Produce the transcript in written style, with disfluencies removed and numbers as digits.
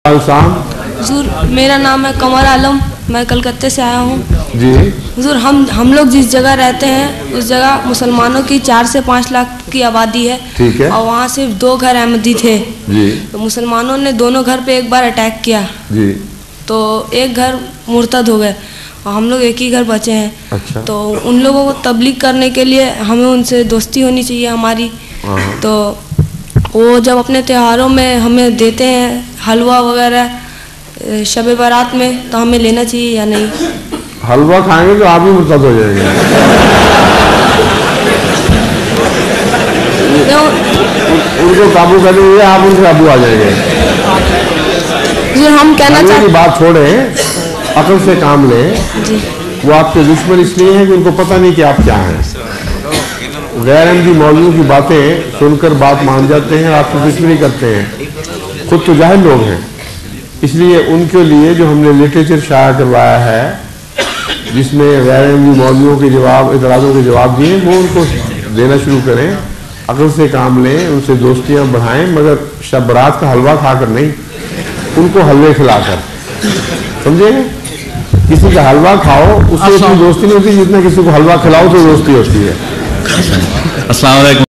हुजूर, मेरा नाम है कमर आलम, मैं कलकत्ते से आया हूँ जी। हुजूर, हम लोग जिस जगह रहते हैं उस जगह मुसलमानों की 4 से 5 लाख की आबादी है। ठीक है। और वहाँ सिर्फ 2 घर अहमदी थे जी। तो मुसलमानों ने दोनों घर पे एक बार अटैक किया जी। तो एक घर मुर्तद हो गए और हम लोग एक ही घर बचे हैं। अच्छा। तो उन लोगों को तबलीग करने के लिए हमें उनसे दोस्ती होनी चाहिए हमारी। तो वो जब अपने त्योहारों में हमें देते हैं हलवा वगैरह शब बारात में, तो हमें लेना चाहिए या नहीं? हलवा खाएंगे तो आप भी मुर्तद हो जाएंगे। उनको काबू करेंगे, आप उनसे काबू आ जाएंगे। हम कहना चाहते हैं बात छोड़े, अकल से काम ले। वो आपके दुश्मन इसलिए हैं कि उनको पता नहीं कि आप क्या हैं। गैर अहमदी मौलवियों की बातें सुनकर बात मान जाते हैं, आपसे दुश्मनी करते हैं। खुद तो जाहिल लोग हैं, इसलिए उनके लिए जो हमने लिटरेचर शाया करवाया है जिसमें गैर अहमदी मौलवियों के जवाब, इतराज़ों के जवाब दिए, वो उनको देना शुरू करें। अकल से काम लें, उनसे दोस्तियाँ बढ़ाएं, मगर शब बारात का हलवा खाकर नहीं, उनको हलवे खिलाकर। समझे? किसी का हलवा खाओ उससे इतनी दोस्ती नहीं होती जितना किसी को हलवा खिलाओ तो दोस्ती होती है। अस्सलाम वालेकुम।